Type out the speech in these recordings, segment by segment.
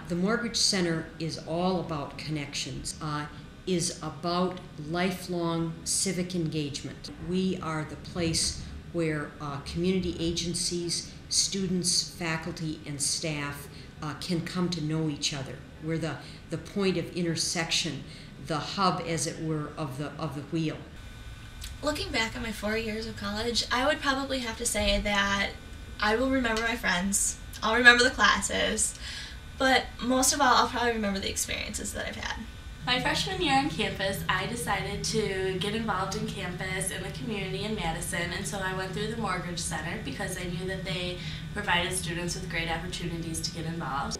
The Morgridge Center is all about connections, is about lifelong civic engagement. We are the place where community agencies, students, faculty, and staff can come to know each other. We're the point of intersection, the hub, as it were, of the wheel. Looking back on my 4 years of college, I would probably have to say that I will remember my friends, I'll remember the classes, but most of all, I'll probably remember the experiences that I've had. My freshman year on campus, I decided to get involved in campus in the community in Madison, and so I went through the Morgridge Center because I knew that they provided students with great opportunities to get involved.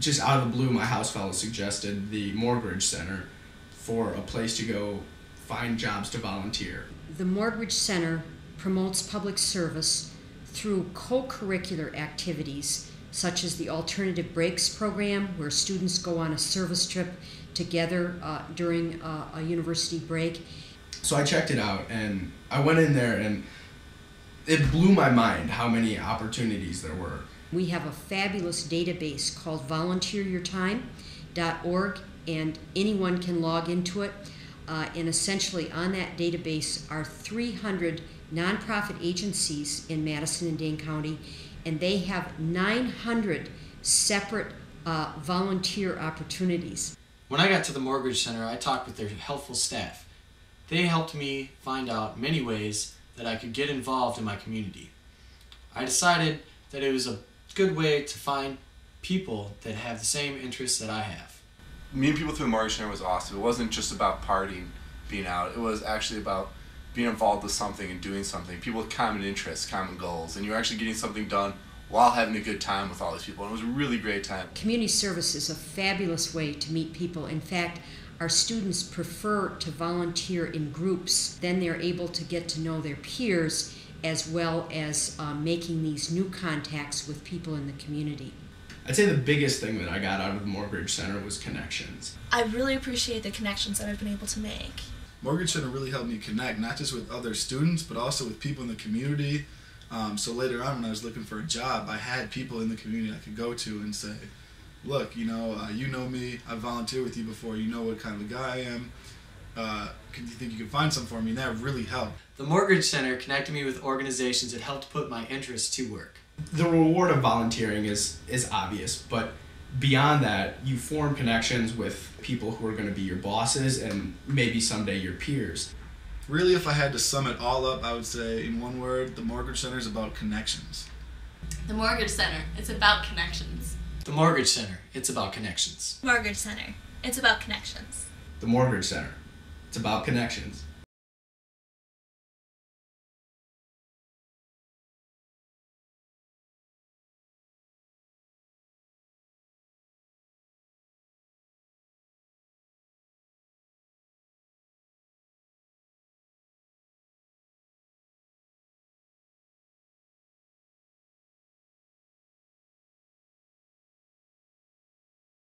Just out of the blue, my house fellow suggested the Morgridge Center for a place to go find jobs to volunteer. The Morgridge Center promotes public service through co-curricular activities such as the Alternative Breaks program, where students go on a service trip together during a university break. So I checked it out, and I went in there, and it blew my mind how many opportunities there were. We have a fabulous database called volunteeryourtime.org, and anyone can log into it. And essentially on that database are 300 nonprofit agencies in Madison and Dane County, and they have 900 separate volunteer opportunities. When I got to the Morgridge Center, I talked with their helpful staff. They helped me find out many ways that I could get involved in my community. I decided that it was a good way to find people that have the same interests that I have. Meeting people through the Morgridge Center was awesome. It wasn't just about partying, being out. It was actually about being involved with something and doing something. People with common interests, common goals, and you're actually getting something done while having a good time with all these people. And it was a really great time. Community service is a fabulous way to meet people. In fact, our students prefer to volunteer in groups. Then they're able to get to know their peers as well as making these new contacts with people in the community. I'd say the biggest thing that I got out of the Morgridge Center was connections. I really appreciate the connections that I've been able to make. Morgridge Center really helped me connect, not just with other students, but also with people in the community. So later on, when I was looking for a job, I had people in the community I could go to and say, look, you know me, I've volunteered with you before, you know what kind of a guy I am. Do you think you can find some for me? And that really helped. The Morgridge Center connected me with organizations that helped put my interests to work. The reward of volunteering is obvious, but beyond that, you form connections with people who are going to be your bosses and maybe someday your peers. Really, if I had to sum it all up, I would say in one word, the Morgridge Center is about connections. The Morgridge Center, it's about connections. The Morgridge Center, it's about connections. Morgridge Center, it's about connections. The Morgridge Center, it's about connections.